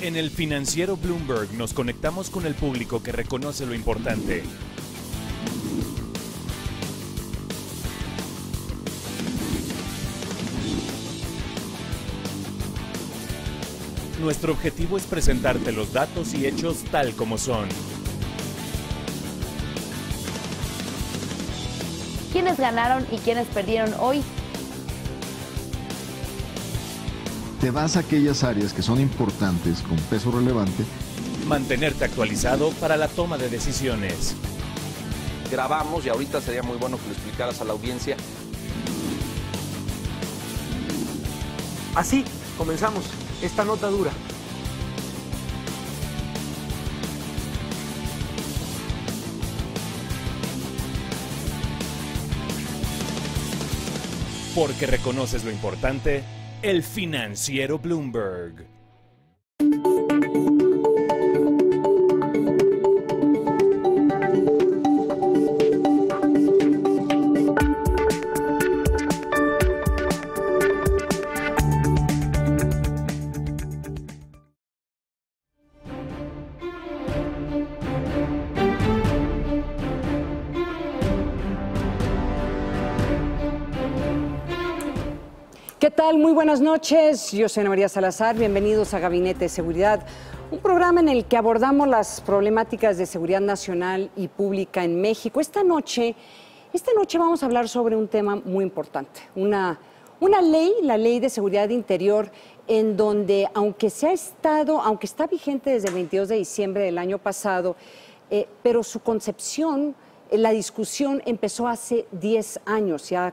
En el financiero Bloomberg nos conectamos con el público que reconoce lo importante. Nuestro objetivo es presentarte los datos y hechos tal como son. ¿Quiénes ganaron y quiénes perdieron hoy? Te vas a aquellas áreas que son importantes, con peso relevante. Mantenerte actualizado para la toma de decisiones. Grabamos y ahorita sería muy bueno que lo explicaras a la audiencia. Así comenzamos esta nota dura. Porque reconoces lo importante, el financiero Bloomberg. ¿Qué tal? Muy buenas noches. Yo soy Ana María Salazar. Bienvenidos a Gabinete de Seguridad, un programa en el que abordamos las problemáticas de seguridad nacional y pública en México. Esta noche vamos a hablar sobre un tema muy importante, una ley, la Ley de Seguridad Interior, en donde, aunque está vigente desde el 22 de diciembre del año pasado, pero su concepción, la discusión empezó hace 10 años y ha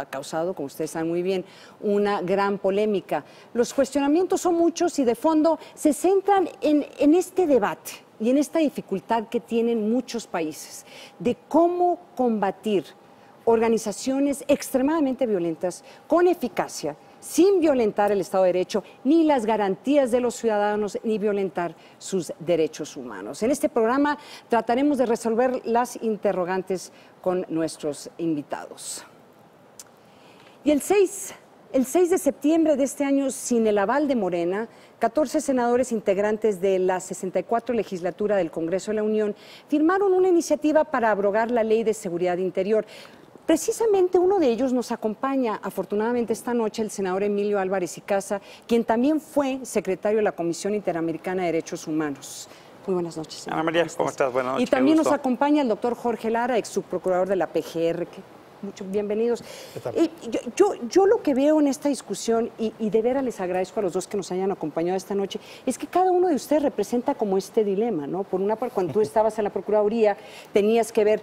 causado, como ustedes saben muy bien, una gran polémica. Los cuestionamientos son muchos y de fondo se centran en este debate y en esta dificultad que tienen muchos países de cómo combatir organizaciones extremadamente violentas con eficacia, sin violentar el Estado de Derecho, ni las garantías de los ciudadanos, ni violentar sus derechos humanos. En este programa trataremos de resolver las interrogantes con nuestros invitados. Y el 6 de septiembre de este año, sin el aval de Morena, 14 senadores integrantes de la 64 legislatura del Congreso de la Unión firmaron una iniciativa para abrogar la Ley de Seguridad Interior. Precisamente uno de ellos nos acompaña, afortunadamente esta noche, el senador Emilio Álvarez y Casa, quien también fue secretario de la Comisión Interamericana de Derechos Humanos. Muy buenas noches, señor. Ana María, ¿cómo estás? Buenas noches. Y también nos acompaña el doctor Jorge Lara, ex subprocurador de la PGR. Bienvenidos. Yo lo que veo en esta discusión, y de veras les agradezco a los dos que nos hayan acompañado esta noche, es que cada uno de ustedes representa como este dilema, ¿no? Por una parte, cuando tú estabas en la Procuraduría, tenías que ver,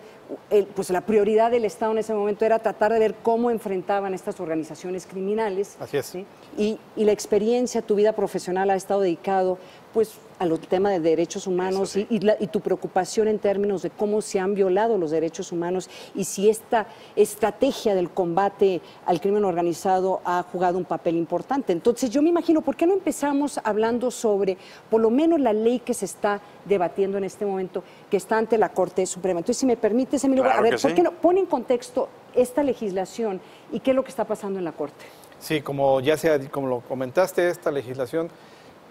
pues la prioridad del Estado en ese momento era tratar de ver cómo enfrentaban estas organizaciones criminales. Así es. ¿Sí? Y la experiencia, tu vida profesional ha estado dedicado, pues, al tema de derechos humanos, sí. y tu preocupación en términos de cómo se han violado los derechos humanos y si esta estrategia del combate al crimen organizado ha jugado un papel importante. Entonces yo me imagino, ¿por qué no empezamos hablando sobre por lo menos la ley que se está debatiendo en este momento, que está ante la Corte Suprema? Entonces, si me permites, Emilio, claro, a ver, ¿por qué no pone en contexto esta legislación y qué es lo que está pasando en la Corte? Sí, como lo comentaste, esta legislación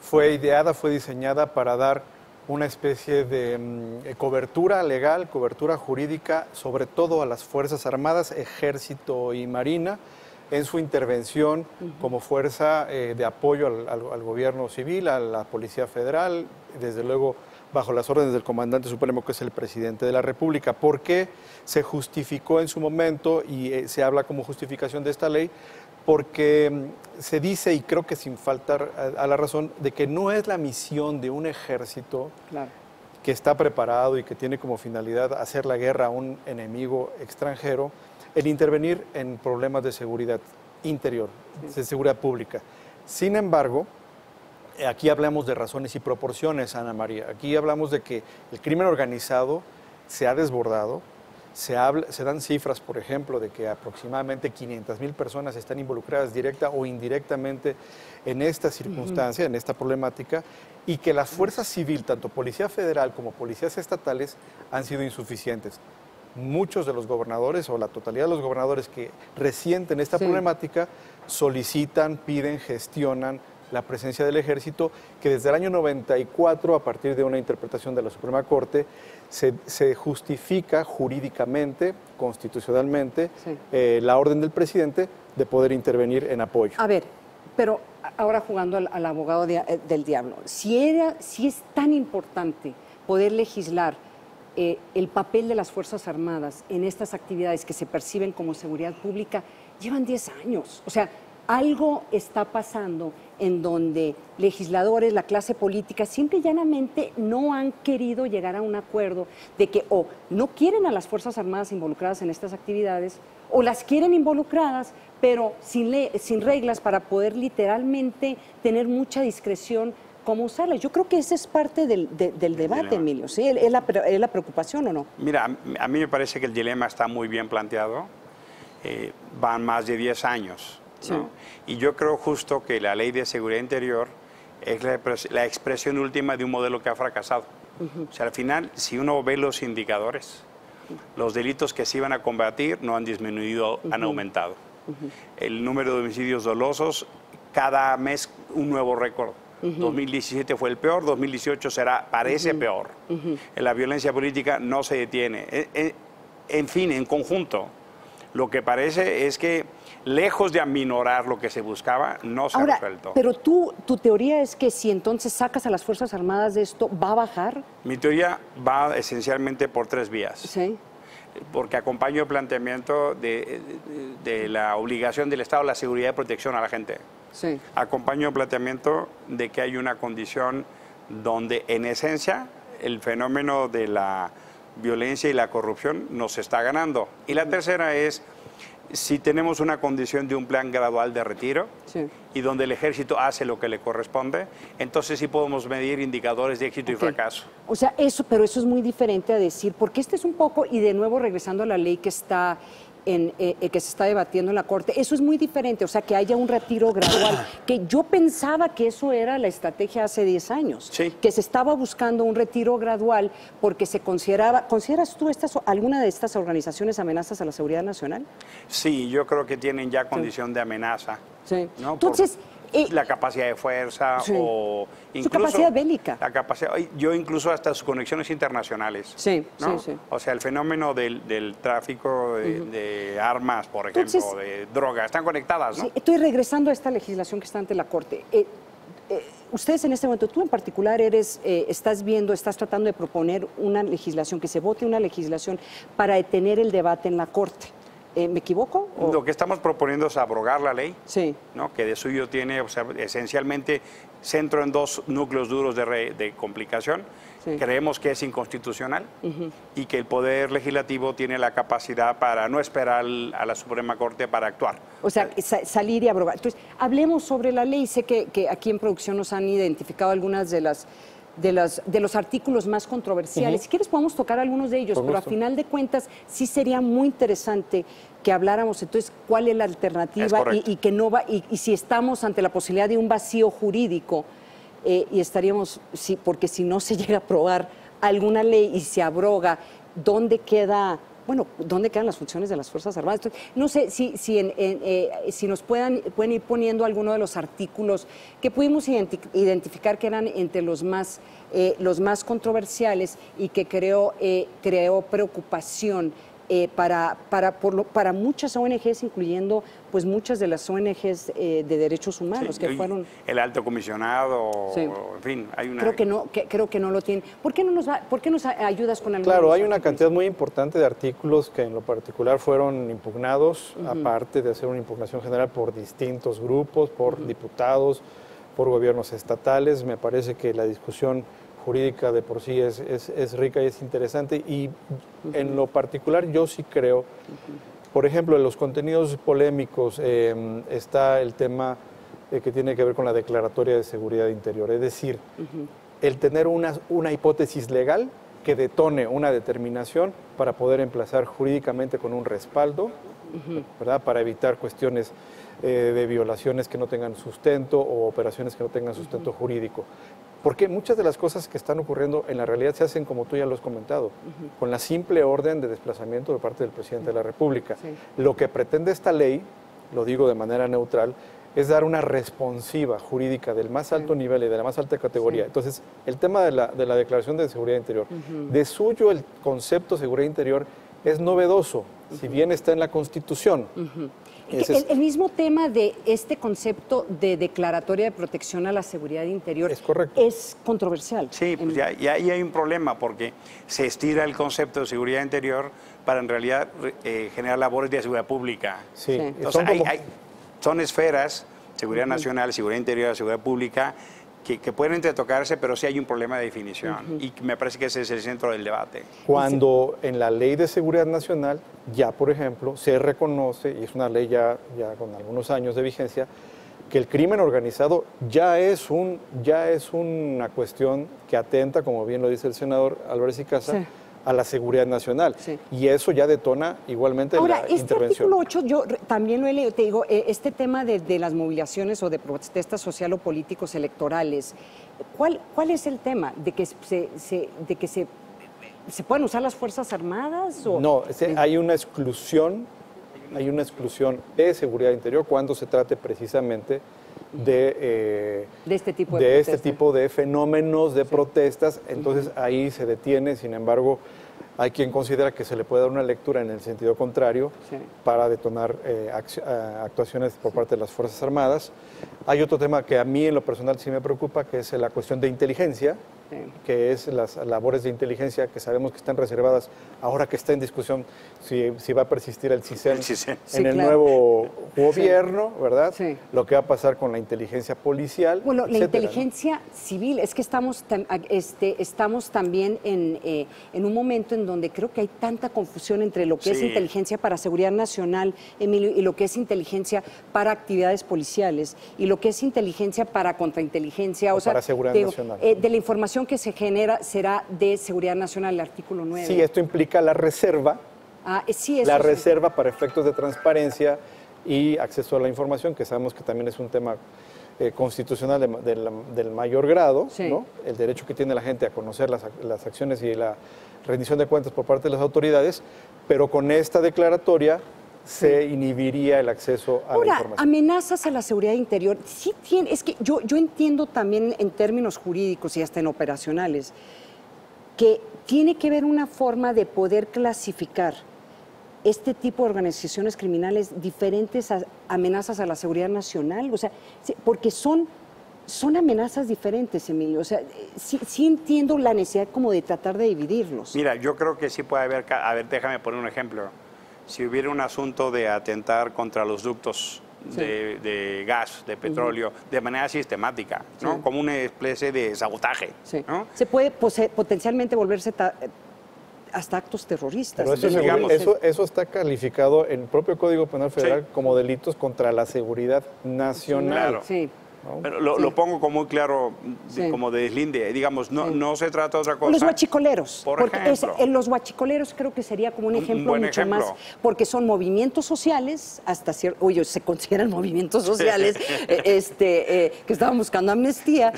fue ideada, fue diseñada para dar una especie de cobertura legal, cobertura jurídica, sobre todo a las Fuerzas Armadas, Ejército y Marina, en su intervención como fuerza de apoyo al gobierno civil, a la Policía Federal, desde luego bajo las órdenes del comandante supremo, que es el presidente de la República. ¿Por qué se justificó en su momento y se habla como justificación de esta ley? Porque se dice, y creo que sin faltar a la razón, de que no es la misión de un ejército que está preparado y que tiene como finalidad hacer la guerra a un enemigo extranjero, el intervenir en problemas de seguridad interior, de seguridad pública. Sin embargo, aquí hablamos de razones y proporciones, Ana María. Aquí hablamos de que el crimen organizado se ha desbordado. Se dan cifras, por ejemplo, de que aproximadamente 500,000 personas están involucradas directa o indirectamente en esta circunstancia, en esta problemática, y que la fuerza civil, tanto Policía Federal como policías estatales, han sido insuficientes. Muchos de los gobernadores, o la totalidad de los gobernadores que resienten esta problemática, solicitan, piden, gestionan la presencia del ejército, que desde el año 94, a partir de una interpretación de la Suprema Corte, se justifica jurídicamente, constitucionalmente, la orden del presidente de poder intervenir en apoyo. A ver, pero ahora jugando al abogado del diablo, si es tan importante poder legislar el papel de las Fuerzas Armadas en estas actividades que se perciben como seguridad pública, llevan 10 años. O sea, algo está pasando en donde legisladores, la clase política, simple y llanamente no han querido llegar a un acuerdo de que o no quieren a las Fuerzas Armadas involucradas en estas actividades o las quieren involucradas, pero sin reglas para poder literalmente tener mucha discreción cómo usarlas. Yo creo que esa es parte del debate, Emilio. ¿Sí? ¿Es la preocupación o no? Mira, a mí me parece que el dilema está muy bien planteado. Van más de 10 años. ¿No? Sí. Y yo creo justo que la Ley de Seguridad Interior es la expresión última de un modelo que ha fracasado. O sea, al final, si uno ve los indicadores, los delitos que se iban a combatir no han disminuido, han aumentado. El número de homicidios dolosos, cada mes un nuevo récord. 2017 fue el peor, 2018 parece peor. La violencia política no se detiene. En fin, en conjunto, lo que parece es que, lejos de aminorar lo que se buscaba, no se ha resuelto. Pero tu teoría es que si entonces sacas a las Fuerzas Armadas de esto, ¿va a bajar? Mi teoría va esencialmente por 3 vías. Sí. Porque acompaño el planteamiento de la obligación del Estado a la seguridad y protección a la gente. Sí. Acompaño el planteamiento de que hay una condición donde, en esencia, el fenómeno de la violencia y la corrupción nos está ganando. Y la tercera es, si tenemos una condición de un plan gradual de retiro y donde el ejército hace lo que le corresponde, entonces sí podemos medir indicadores de éxito y fracaso. O sea, pero eso es muy diferente a decir, porque este es un poco, y de nuevo regresando a la ley que está que se está debatiendo en la Corte, eso es muy diferente, o sea, que haya un retiro gradual, que yo pensaba que eso era la estrategia hace 10 años, que se estaba buscando un retiro gradual porque se ¿consideras tú alguna de estas organizaciones amenazas a la seguridad nacional? Sí, yo creo que tienen ya condición de amenaza. Sí. ¿No? Entonces, la capacidad de fuerza o incluso... Su capacidad bélica. La capacidad, yo incluso hasta sus conexiones internacionales. Sí, ¿no? sí. O sea, el fenómeno del tráfico de armas, por ejemplo, de drogas, están conectadas, ¿no? Sí, estoy regresando a esta legislación que está ante la Corte. Ustedes en este momento, tú en particular estás tratando de proponer una legislación, que se vote una legislación para detener el debate en la Corte. ¿Me equivoco? Lo que estamos proponiendo es abrogar la ley, sí, ¿no? Que de suyo tiene, o sea, esencialmente centro en 2 núcleos duros de complicación. Sí. Creemos que es inconstitucional y que el Poder Legislativo tiene la capacidad para no esperar a la Suprema Corte para actuar. O sea, salir y abrogar. Entonces, hablemos sobre la ley. Sé que aquí en producción nos han identificado algunas de los artículos más controversiales. Si quieres podemos tocar algunos de ellos, pero a final de cuentas sí sería muy interesante que habláramos entonces cuál es la alternativa y que no va, y si estamos ante la posibilidad de un vacío jurídico y estaríamos, porque si no se llega a aprobar alguna ley y se abroga, ¿dónde quedan las funciones de las Fuerzas Armadas? Entonces, no sé si nos pueden ir poniendo alguno de los artículos que pudimos identificar que eran entre los más controversiales y que creó preocupación para muchas ONGs, incluyendo pues muchas de las ONGs de derechos humanos que fueron... El alto comisionado, en fin, hay una... Creo que no lo tienen. ¿Por qué nos ayudas con algunos? Claro, hay una cantidad muy importante de artículos que en lo particular fueron impugnados, aparte de hacer una impugnación general por distintos grupos, por diputados, por gobiernos estatales. Me parece que la discusión jurídica de por sí es rica y es interesante, y en lo particular yo sí creo, por ejemplo, en los contenidos polémicos está el tema que tiene que ver con la Declaratoria de Seguridad Interior, es decir, el tener una hipótesis legal que detone una determinación para poder emplazar jurídicamente con un respaldo, ¿verdad? Para evitar cuestiones de violaciones que no tengan sustento o operaciones que no tengan sustento jurídico. Porque muchas de las cosas que están ocurriendo en la realidad se hacen, como tú ya lo has comentado, con la simple orden de desplazamiento de parte del presidente de la República. Lo que pretende esta ley, lo digo de manera neutral, es dar una responsiva jurídica del más alto nivel y de la más alta categoría. Entonces, el tema de la Declaración de Seguridad Interior, de suyo el concepto de seguridad interior es novedoso, si bien está en la Constitución. El mismo tema de este concepto de declaratoria de protección a la seguridad interior es correcto. Es controversial. Sí, pues ya ahí hay un problema porque se estira el concepto de seguridad interior para en realidad generar labores de seguridad pública. Sí. Entonces, son esferas, seguridad nacional, seguridad interior, seguridad pública, que pueden entretocarse, pero sí hay un problema de definición. Y me parece que ese es el centro del debate. Cuando en la Ley de Seguridad Nacional ya, por ejemplo, se reconoce, y es una ley ya con algunos años de vigencia, que el crimen organizado ya es una cuestión que atenta, como bien lo dice el senador Álvarez y Casa, a la seguridad nacional. Y eso ya detona igualmente la intervención. Artículo 8, yo también lo he leído, te digo, este tema de las movilizaciones o de protestas social o políticos electorales, ¿cuál es el tema? ¿De que se pueden usar las Fuerzas Armadas? ¿O? No, hay una exclusión de seguridad interior cuando se trate precisamente de este tipo de fenómenos de protestas. Entonces ahí se detiene. Sin embargo, hay quien considera que se le puede dar una lectura en el sentido contrario para detonar actuaciones por parte de las Fuerzas Armadas. Hay otro tema que a mí en lo personal sí me preocupa, que es la cuestión de inteligencia, que es las labores de inteligencia que sabemos que están reservadas, ahora que está en discusión si va a persistir el CISEN en el nuevo gobierno, ¿verdad? Lo que va a pasar con la inteligencia policial, bueno, la inteligencia civil, es que estamos también en un momento en donde creo que hay tanta confusión entre lo que es inteligencia para seguridad nacional, Emilio, y lo que es inteligencia para actividades policiales, y lo que es inteligencia para contrainteligencia, o sea, para seguridad nacional. De la información que se genera será de seguridad nacional, el artículo 9. Sí, esto implica la reserva, reserva para efectos de transparencia y acceso a la información, que sabemos que también es un tema constitucional del mayor grado, ¿no? El derecho que tiene la gente a conocer las acciones y la rendición de cuentas por parte de las autoridades, pero con esta declaratoria se inhibiría el acceso a la información. Amenazas a la seguridad interior, es que yo entiendo también en términos jurídicos y hasta en operacionales, que tiene que haber una forma de poder clasificar este tipo de organizaciones criminales diferentes a amenazas a la seguridad nacional, o sea, porque son amenazas diferentes, Emilio. O sea, sí entiendo la necesidad como de tratar de dividirlos. Mira, yo creo que sí puede haber, déjame poner un ejemplo. Si hubiera un asunto de atentar contra los ductos de gas, de petróleo, de manera sistemática, ¿no? Como una especie de sabotaje, ¿no? Se puede potencialmente volverse hasta actos terroristas. Pero eso está calificado en el propio Código Penal Federal como delitos contra la seguridad nacional. Claro. Pero lo pongo como muy claro, como de deslinde. Digamos, no se trata de otra cosa. Los huachicoleros. Por ejemplo. Los huachicoleros creo que sería como un ejemplo mucho más, porque son movimientos sociales, hasta cierto, se consideran movimientos sociales, que estaban buscando amnistía,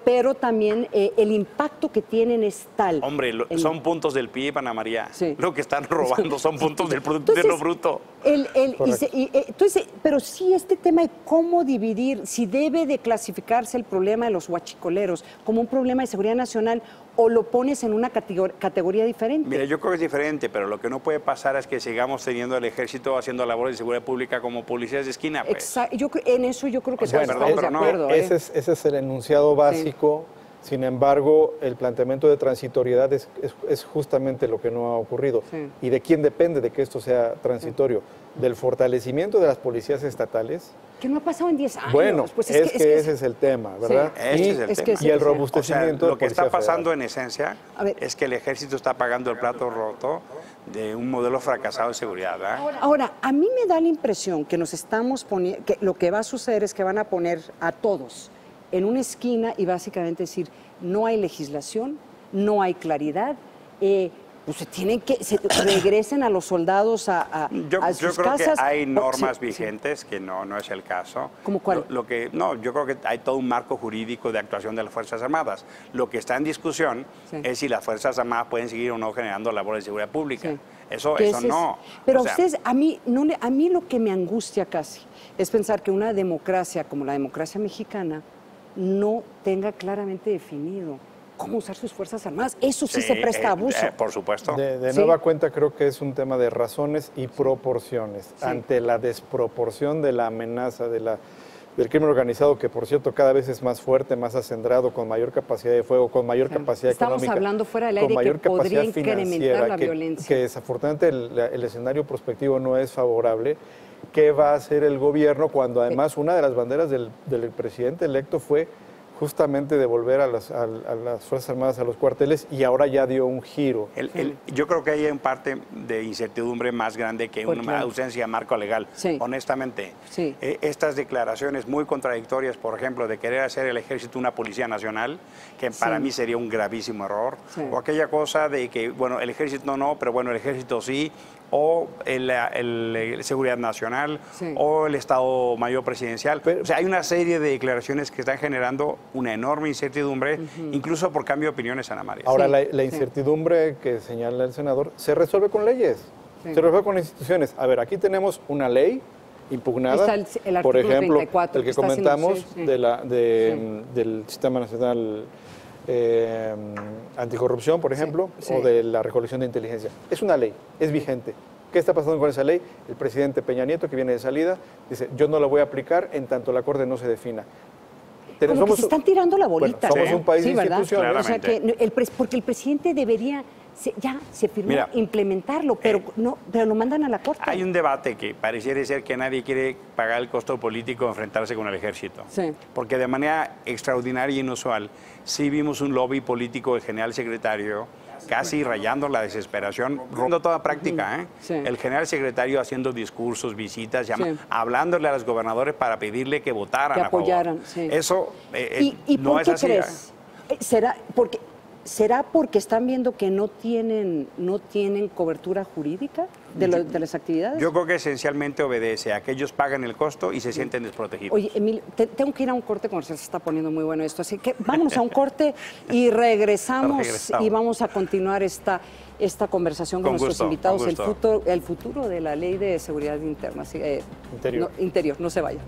pero también el impacto que tienen es tal. Hombre, son puntos del PIB, Ana María. Lo que están robando son puntos de lo bruto. Entonces, pero sí este tema de cómo dividir, si debe de clasificarse el problema de los huachicoleros como un problema de seguridad nacional o lo pones en una categoría diferente. Mira, yo creo que es diferente, pero lo que no puede pasar es que sigamos teniendo al ejército haciendo labores de seguridad pública como policías de esquina. Pues. Exacto. En eso yo creo que estamos de acuerdo. Ese es el enunciado básico. Sin embargo, el planteamiento de transitoriedad es justamente lo que no ha ocurrido. ¿Y de quién depende de que esto sea transitorio? Del fortalecimiento de las policías estatales. Que no ha pasado en 10 años. Bueno, pues es que ese es el tema, ¿verdad? Y el robustecimiento. Lo que está pasando en esencia es que el ejército está pagando el plato roto de un modelo fracasado de seguridad. Ahora, a mí me da la impresión que nos estamos poniendo, que lo que va a suceder es que van a poner a todos en una esquina y básicamente decir, no hay legislación, no hay claridad, pues regresen a los soldados a sus creo casas. Que hay normas vigentes, que no es el caso. ¿Cómo cuál? Yo creo que hay todo un marco jurídico de actuación de las Fuerzas Armadas. Lo que está en discusión es si las Fuerzas Armadas pueden seguir o no generando labores de seguridad pública. Sí. Eso no. Pero ustedes, a mí lo que me angustia casi es pensar que una democracia como la democracia mexicana no tenga claramente definido cómo usar sus Fuerzas Armadas. Eso sí se presta a abuso. Por supuesto. De nueva cuenta, creo que es un tema de razones y proporciones. Sí. Ante la desproporción de la amenaza del crimen organizado, que por cierto cada vez es más fuerte, más acendrado, con mayor capacidad de fuego, con mayor capacidad económica. Estamos hablando fuera del aire que podría incrementar la violencia. Que desafortunadamente el escenario prospectivo no es favorable. ¿Qué va a hacer el gobierno cuando además una de las banderas del presidente electo fue justamente devolver a las Fuerzas Armadas a los cuarteles, y ahora ya dio un giro? Yo creo que hay un parte de incertidumbre más grande que una ausencia de marco legal, honestamente. Sí. Estas declaraciones muy contradictorias, por ejemplo, de querer hacer el ejército una policía nacional, que para mí sería un gravísimo error, o aquella cosa de que, bueno, el ejército no, pero bueno, el ejército sí, o el Seguridad Nacional, o el Estado Mayor Presidencial. O sea, hay una serie de declaraciones que están generando una enorme incertidumbre, incluso por cambio de opiniones, Ana María. Ahora, la incertidumbre que señala el senador se resuelve con leyes, se resuelve con instituciones. A ver, aquí tenemos una ley impugnada, el por ejemplo, 34, el que comentamos del Sistema Nacional Anticorrupción, por ejemplo, o de la recolección de inteligencia. Es una ley, es vigente. ¿Qué está pasando con esa ley? El presidente Peña Nieto, que viene de salida, dice, yo no la voy a aplicar en tanto la Corte no se defina. Como que se están tirando la bolita. Bueno, somos un país de instituciones. O sea que porque el presidente debería se firmó implementarlo, pero lo mandan a la Corte. Hay un debate que pareciera ser que nadie quiere pagar el costo político de enfrentarse con el ejército. Sí. Porque de manera extraordinaria e inusual, sí vimos un lobby político del general secretario casi rayando la desesperación, rompiendo toda práctica. El general secretario haciendo discursos, visitas, hablándole a los gobernadores para pedirle que votaran que apoyaran, a favor. Eso ¿Y no por es qué así. crees? ¿Será porque están viendo que no tienen cobertura jurídica de las actividades? Yo creo que esencialmente obedece a que ellos pagan el costo y se sienten desprotegidos. Oye, Emilio, tengo que ir a un corte comercial, se está poniendo muy bueno esto, así que vámonos a un corte y regresamos y vamos a continuar esta conversación con nuestros invitados, el futuro de la Ley de Seguridad Interna. Interior, no se vaya.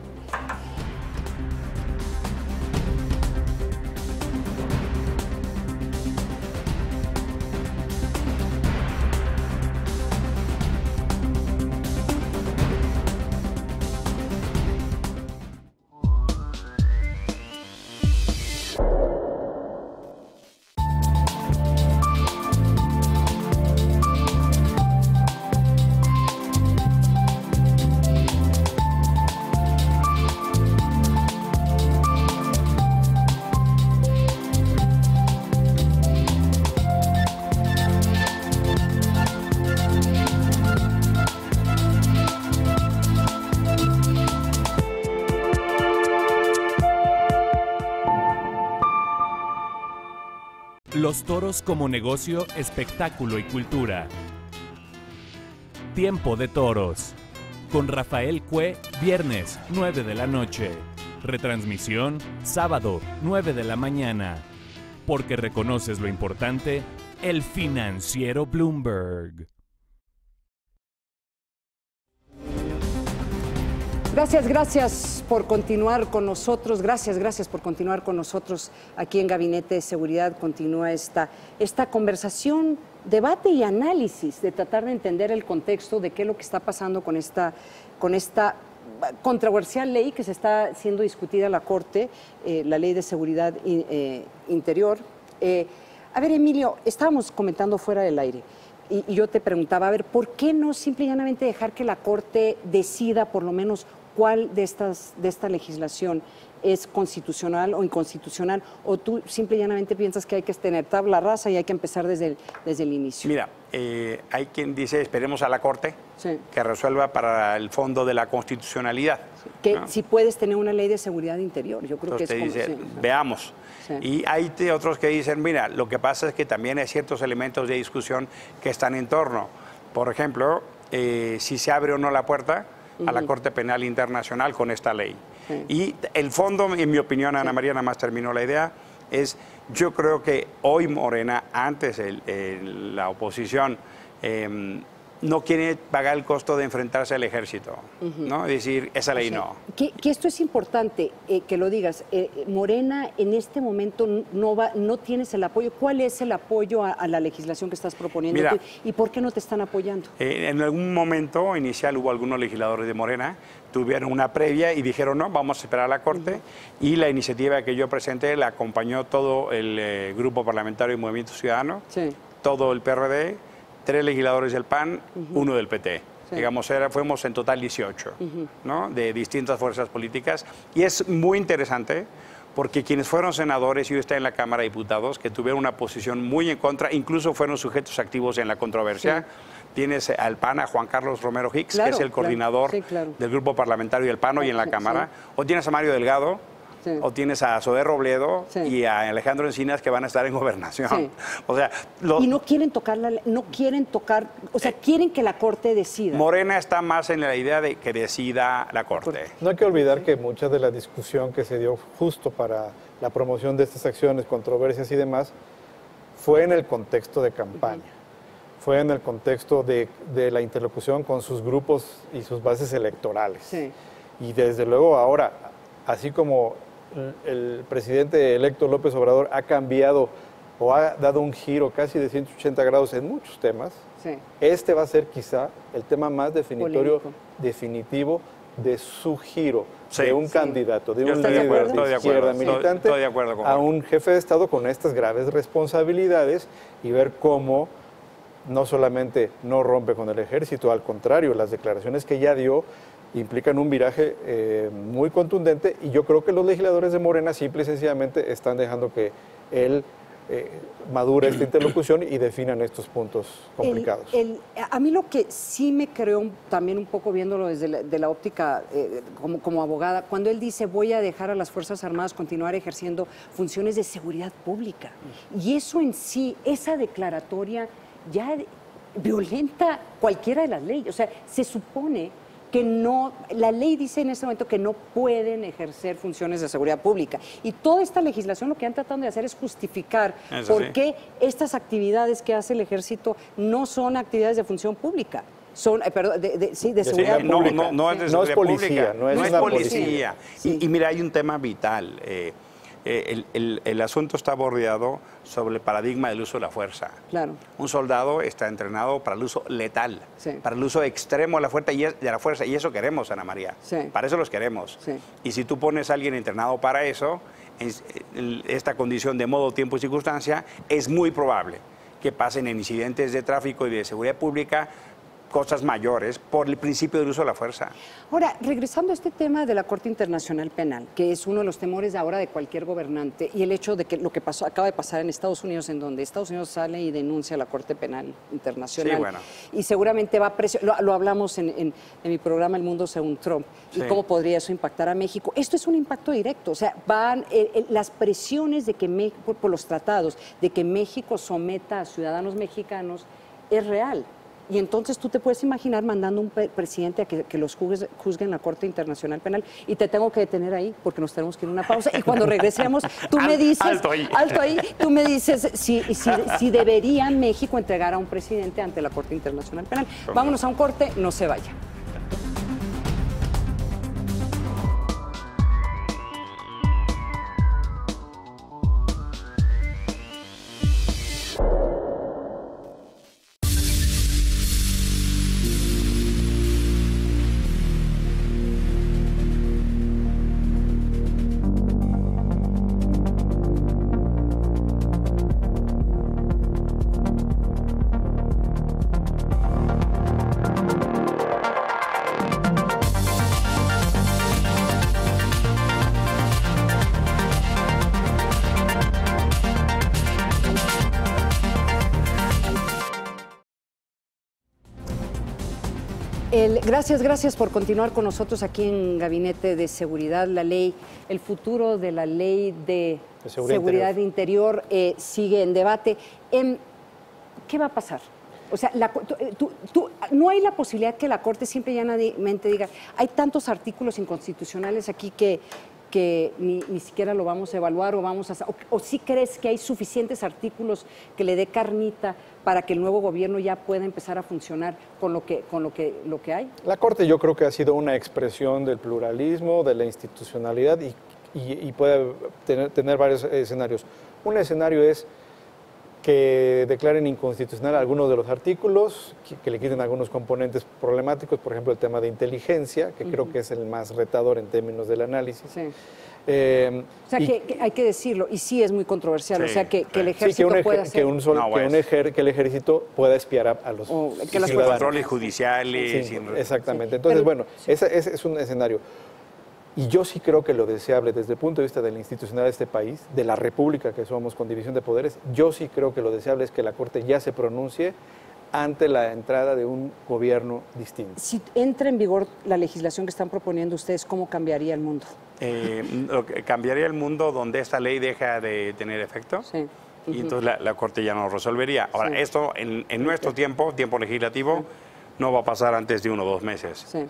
Los toros como negocio, espectáculo y cultura. Tiempo de Toros. Con Rafael Cue, viernes, 9 de la noche. Retransmisión, sábado, 9 de la mañana. Porque reconoces lo importante, el financiero Bloomberg. Gracias por continuar con nosotros. Gracias por continuar con nosotros aquí en Gabinete de Seguridad. Continúa esta conversación, debate y análisis de tratar de entender el contexto de qué es lo que está pasando con esta controversial ley que se está siendo discutida en la Corte, la Ley de Seguridad Interior. A ver, Emilio, estábamos comentando fuera del aire. Y yo te preguntaba, a ver, ¿por qué no simple y llanamente dejar que la Corte decida por lo menos cuál de esta legislación es constitucional o inconstitucional? ¿O tú simple y llanamente piensas que hay que tener tabla rasa y hay que empezar desde el inicio? Mira, hay quien dice, esperemos a la Corte que resuelva para el fondo de la constitucionalidad. Que si puedes tener una ley de seguridad interior, yo creo que es como... Dice, veamos. Sí. Y hay otros que dicen, mira, lo que pasa es que también hay ciertos elementos de discusión que están en torno. Por ejemplo, si se abre o no la puerta a la Corte Penal Internacional con esta ley. Sí. Y el fondo, en mi opinión, Ana María, nada más terminó la idea, es, yo creo que hoy Morena, antes la oposición, no quiere pagar el costo de enfrentarse al ejército, ¿no? Es decir, esa ley no. Que esto es importante que lo digas. Morena en este momento no tienes el apoyo. ¿Cuál es el apoyo a la legislación que estás proponiendo? Mira, ¿Y por qué no te están apoyando? En algún momento inicial hubo algunos legisladores de Morena, tuvieron una previa y dijeron, no, vamos a esperar a la Corte, y la iniciativa que yo presenté la acompañó todo el Grupo Parlamentario y Movimiento Ciudadano, todo el PRD, 3 legisladores del PAN, 1 del PT. Sí. Digamos, fuimos en total 18, ¿no? De distintas fuerzas políticas. Y es muy interesante porque quienes fueron senadores y hoy están en la Cámara de Diputados, que tuvieron una posición muy en contra, incluso fueron sujetos activos en la controversia. Sí. Tienes al PAN a Juan Carlos Romero Hicks, que es el coordinador del Grupo Parlamentario del PAN hoy en la Cámara. O tienes a Mario Delgado, o tienes a Zoé Robledo y a Alejandro Encinas, que van a estar en gobernación. O sea, y no quieren tocar o sea, quieren que la Corte decida. Morena está más en la idea de que decida la Corte. No hay que olvidar que mucha de la discusión que se dio justo para la promoción de estas acciones, controversias y demás, fue en el contexto de campaña. Fue en el contexto de la interlocución con sus grupos y sus bases electorales. Y desde luego ahora, así como el presidente electo López Obrador ha cambiado o ha dado un giro casi de 180 grados en muchos temas, este va a ser quizá el tema más definitivo de su giro, de un candidato, de un líder de izquierda militante a un jefe de Estado con estas graves responsabilidades, y ver cómo no solamente no rompe con el ejército, al contrario, las declaraciones que ya dio implican un viraje muy contundente, y yo creo que los legisladores de Morena simple y sencillamente están dejando que él madure esta interlocución y definan estos puntos complicados. A mí lo que sí me creó también un poco viéndolo desde la óptica como abogada, cuando él dice voy a dejar a las Fuerzas Armadas continuar ejerciendo funciones de seguridad pública, y eso en sí, esa declaratoria ya violenta cualquiera de las leyes. O sea, se supone que no, la ley dice en este momento que no pueden ejercer funciones de seguridad pública. Y toda esta legislación lo que han tratado de hacer es justificar por qué estas actividades que hace el ejército no son actividades de función pública. Son, perdón, de seguridad pública. No es de seguridad pública. No es policía. Y mira, hay un tema vital. El asunto está bordeado sobre el paradigma del uso de la fuerza. Claro. Un soldado está entrenado para el uso letal, para el uso extremo de la fuerza, y eso queremos, Ana María. Para eso los queremos. Y si tú pones a alguien entrenado para eso, esta condición de modo, tiempo y circunstancia, es muy probable que pasen en incidentes de tráfico y de seguridad pública cosas mayores por el principio del uso de la fuerza. Ahora, regresando a este tema de la Corte Internacional Penal, que es uno de los temores ahora de cualquier gobernante, y el hecho de que lo que acaba de pasar en Estados Unidos, en donde Estados Unidos sale y denuncia a la Corte Penal Internacional, y seguramente va a presionar, lo hablamos en mi programa El Mundo Según Trump, y cómo podría eso impactar a México. Esto es un impacto directo, o sea, van las presiones de que por los tratados, de que México someta a ciudadanos mexicanos, es real. Y entonces tú te puedes imaginar mandando un presidente a que los juzgue en la Corte Internacional Penal, y te tengo que detener ahí porque nos tenemos que ir a una pausa, y cuando regresemos tú me dices, alto ahí, tú me dices si debería México entregar a un presidente ante la Corte Internacional Penal. Vámonos a un corte, no se vaya. Gracias por continuar con nosotros aquí en Gabinete de Seguridad. El futuro de la ley de seguridad interior sigue en debate. ¿Qué va a pasar? O sea, no hay la posibilidad que la Corte simple y llanamente diga, hay tantos artículos inconstitucionales aquí que ni siquiera lo vamos a evaluar o sí crees que hay suficientes artículos que le dé carnita para que el nuevo gobierno ya pueda empezar a funcionar con lo que hay? La Corte yo creo que ha sido una expresión del pluralismo, de la institucionalidad y puede tener varios escenarios. Un escenario es que declaren inconstitucional algunos de los artículos, que le quiten algunos componentes problemáticos, por ejemplo, el tema de inteligencia, que creo que es el más retador en términos del análisis. Sí. O sea, que hay que decirlo, y sí es muy controversial, o sea, que el ejército pueda hacer... que el ejército pueda espiar a los ciudadanos. Sin controles judiciales. Sí, exactamente. Entonces, bueno, ese es un escenario. Y yo sí creo que lo deseable desde el punto de vista de la institucionalidad de este país, de la república que somos con división de poderes, yo sí creo que lo deseable es que la Corte ya se pronuncie ante la entrada de un gobierno distinto. Si entra en vigor la legislación que están proponiendo ustedes, ¿cómo cambiaría el mundo? Cambiaría el mundo donde esta ley deja de tener efecto. Sí. Y entonces la Corte ya no lo resolvería. Ahora, esto en nuestro tiempo legislativo, no va a pasar antes de 1 o 2 meses. Sí.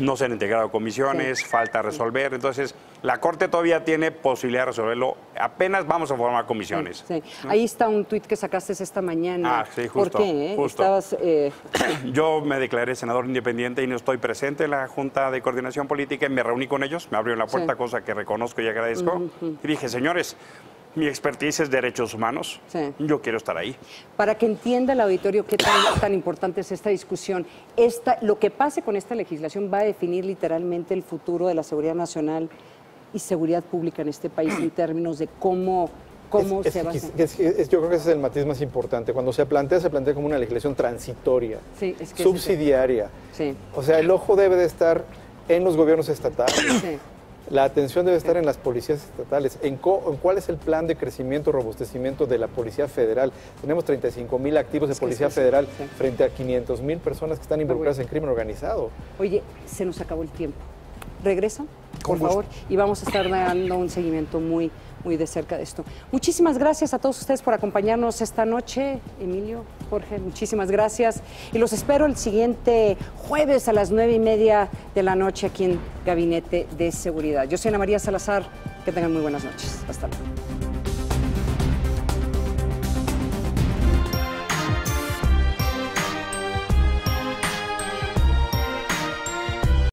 No se han integrado comisiones, falta resolver. Entonces, la Corte todavía tiene posibilidad de resolverlo. Apenas vamos a formar comisiones. Sí. Ahí está un tuit que sacaste esta mañana. Sí, justo. ¿Por qué? Justo. Yo me declaré senador independiente y no estoy presente en la Junta de Coordinación Política y me reuní con ellos, me abrieron la puerta, cosa que reconozco y agradezco. Y dije, señores, mi expertise es derechos humanos. Sí. Yo quiero estar ahí. Para que entienda el auditorio qué tan importante es esta discusión, lo que pase con esta legislación va a definir literalmente el futuro de la seguridad nacional y seguridad pública en este país en términos de cómo se va a hacer. Yo creo que ese es el matiz más importante. Cuando se plantea como una legislación transitoria, subsidiaria. Sí. O sea, el ojo debe de estar en los gobiernos estatales. Sí. La atención debe estar en las policías estatales, en cuál es el plan de crecimiento, robustecimiento de la Policía Federal. Tenemos 35,000 activos de Policía Federal frente a 500,000 personas que están involucradas en crimen organizado. Oye, se nos acabó el tiempo. ¿Regresan? Por favor. Y vamos a estar dando un seguimiento muy de cerca de esto. Muchísimas gracias a todos ustedes por acompañarnos esta noche. Emilio, Jorge, muchísimas gracias. Y los espero el siguiente jueves a las 9:30 de la noche aquí en Gabinete de Seguridad. Yo soy Ana María Salazar. Que tengan muy buenas noches. Hasta luego.